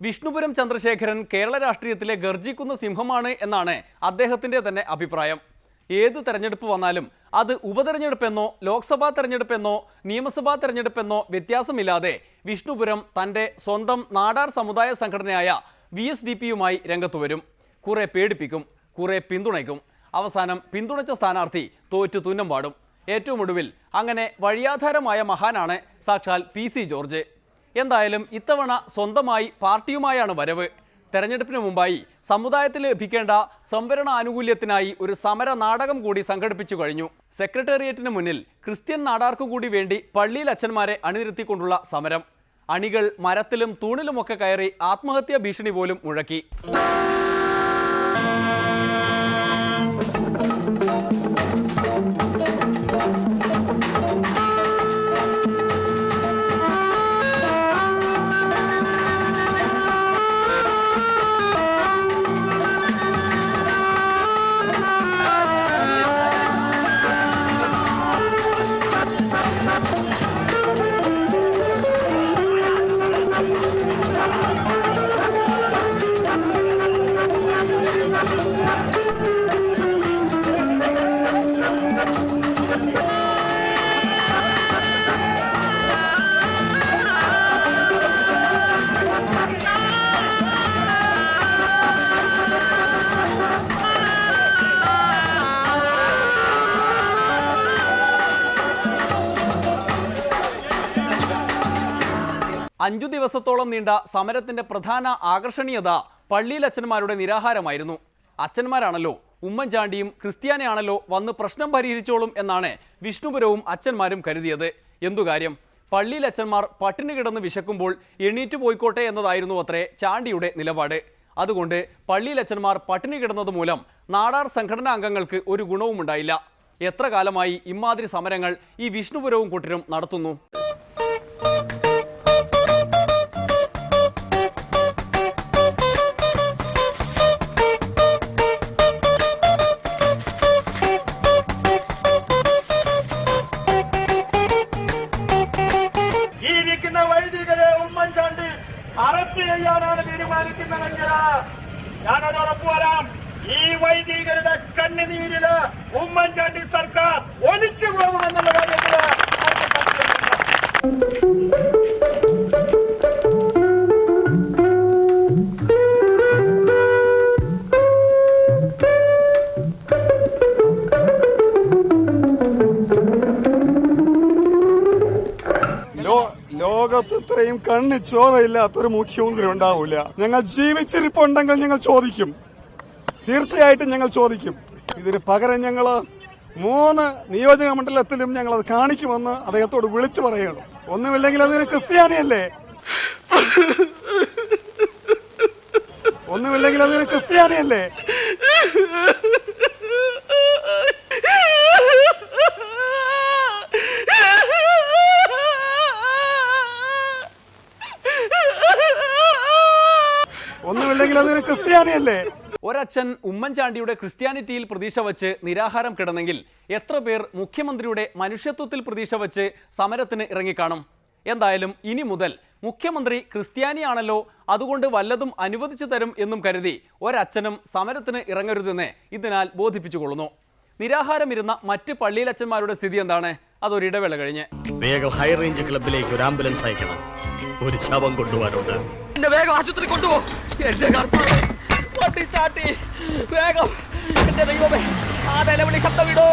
വിഷ്ണുപുരം ചന്ദ്രശേഖരൻ കേരള രാഷ്ട്രീയത്തിലെ ഗർജിക്കുന്ന സിംഹമാണ് എന്നാണ് അദ്ദേഹത്തിന്റെ തന്നെ അഭിപ്രായം. ഏത് തെരഞ്ഞെടുപ്പ് വന്നാലും അത് ഉപതെരഞ്ഞെടുപ്പെന്നോ ലോക്സഭാ തെരഞ്ഞെടുപ്പെന്നോ നിയമസഭാ തെരഞ്ഞെടുപ്പെന്നോ വ്യത്യാസമില്ലാതെ വിഷ്ണുപുരം തൻ്റെ സ്വന്തം നാടാർ സമുദായ സംഘടനയായ VSDPയുമായി രംഗത്തു വരും. കുറെ പേടിപ്പിക്കും, കുറെ പിന്തുണയ്ക്കും. അവസാനം പിന്തുണച്ച സ്ഥാനാർത്ഥി തോറ്റു തുന്നം പാടും. ഏറ്റവും ഒടുവിൽ അങ്ങനെ വഴിയാധാരമായ മഹാനാണ് സാക്ഷാൽ PC ജോർജ്. എന്തായാലും ഇത്തവണ സ്വന്തമായി പാർട്ടിയുമായാണ് വരവ്. തെരഞ്ഞെടുപ്പിന് മുമ്പായി സമുദായത്തിൽ ലഭിക്കേണ്ട സംവരണ ആനുകൂല്യത്തിനായി ഒരു സമര നാടകം കൂടി സംഘടിപ്പിച്ചു കഴിഞ്ഞു. സെക്രട്ടേറിയറ്റിന് മുന്നിൽ ക്രിസ്ത്യൻ നാടാർക്കു കൂടി വേണ്ടി പള്ളിയിൽ അച്ഛന്മാരെ അണിനിരത്തിക്കൊണ്ടുള്ള സമരം. അണികൾ മരത്തിലും തൂണിലുമൊക്കെ കയറി ആത്മഹത്യാ ഭീഷണി പോലും മുഴക്കി. അഞ്ചു ദിവസത്തോളം നീണ്ട സമരത്തിന്റെ പ്രധാന ആകർഷണീയത പള്ളിയിൽ അച്ഛന്മാരുടെ നിരാഹാരമായിരുന്നു. അച്ഛന്മാരാണല്ലോ, ഉമ്മൻചാണ്ടിയും ക്രിസ്ത്യാനിയാണല്ലോ വന്ന് പ്രശ്നം പരിഹരിച്ചോളും എന്നാണ് വിഷ്ണുപുരവും അച്ഛന്മാരും കരുതിയത്. എന്തു കാര്യം, പള്ളിയിൽ അച്ഛന്മാർ പട്ടിണി കിടന്ന് വിശക്കുമ്പോൾ എണീറ്റു പോയിക്കോട്ടെ എന്നതായിരുന്നു അത്രേ ചാണ്ടിയുടെ നിലപാട്. അതുകൊണ്ട് പള്ളിയിൽ അച്ഛന്മാർ പട്ടിണി കിടന്നത് മൂലം നാടാർ സംഘടനാ അംഗങ്ങൾക്ക് ഒരു ഗുണവും ഉണ്ടായില്ല. എത്ര കാലമായി ഇമാതിരി സമരങ്ങൾ ഈ വിഷ്ണുപുരവും കൂട്ടരും നടത്തുന്നു? വൈദികരെ ഉമ്മൻചാണ്ടി അറസ്റ്റ് ചെയ്യാനാണ് തീരുമാനിക്കുന്നതെങ്കിൽ ഞാനത് ഉറപ്പു വരാം, ഈ വൈദികരുടെ കണ്ണുനീരില് ഉമ്മൻചാണ്ടി സർക്കാർ ഒലിച്ചു പോകുമെന്നുള്ള കാര്യത്തില് ലോകത്ത് ഇത്രയും കണ്ണ് ചോരയില്ലാത്തൊരു മുഖ്യമന്ത്രി ഉണ്ടാവില്ല. ഞങ്ങൾ ജീവിച്ചിരിപ്പുണ്ടെങ്കിൽ ഞങ്ങൾ ചോദിക്കും, തീർച്ചയായിട്ടും ഞങ്ങൾ ചോദിക്കും. ഇതിന് പകരം ഞങ്ങൾ 3 നിയോജക മണ്ഡലത്തിലും ഞങ്ങൾ അത് കാണിക്കുമെന്ന് അദ്ദേഹത്തോട് വിളിച്ചു പറയണം. ഒന്നുമില്ലെങ്കിൽ അതൊരു ക്രിസ്ത്യാനിയല്ലേ, ഒന്നുമില്ലെങ്കിൽ അതൊരു ക്രിസ്ത്യാനിയല്ലേ. ഒന്നുമില്ലെങ്കിൽ അതൊരു ക്രിസ്ത്യാനിയല്ലേ. ഒരച്ഛൻ ഉമ്മൻചാണ്ടിയുടെ ക്രിസ്ത്യാനിറ്റിയിൽ പ്രതീക്ഷ വച്ച് നിരാഹാരം കിടന്നെങ്കിൽ എത്ര പേർ മുഖ്യമന്ത്രിയുടെ മനുഷ്യത്വത്തിൽ പ്രതീക്ഷ വച്ച് സമരത്തിന് ഇറങ്ങിക്കാണും? എന്തായാലും ഇനി മുതൽ മുഖ്യമന്ത്രി ക്രിസ്ത്യാനിയാണല്ലോ, അതുകൊണ്ട് വല്ലതും അനുവദിച്ചു തരും എന്നും കരുതി ഒരച്ഛനും സമരത്തിന് ഇറങ്ങരുതെന്ന് ഇതിനാൽ ബോധിപ്പിച്ചുകൊള്ളുന്നു. നിരാഹാരം ഇരുന്ന മറ്റ് പള്ളിയിലച്ഛന്മാരുടെ സ്ഥിതി എന്താണ്? അതൊരിടവേള കഴിഞ്ഞ്. വേഗം ഹൈ റേഞ്ച് ക്ലബിലേക്ക് ഒരു ആംബുലൻസ് അയക്കണം, ഒരു ശവം കൊണ്ടുപോകാനുണ്ട്. എന്നെ വേഗം ആശുപത്രി കൊണ്ടുപോ. എന്റെ കർത്താവേ, വണ്ടി ചാട്ടി വേഗം. എന്റെ ദൈവമേ, ആ നിലവിളി ശബ്ദം വിടോ.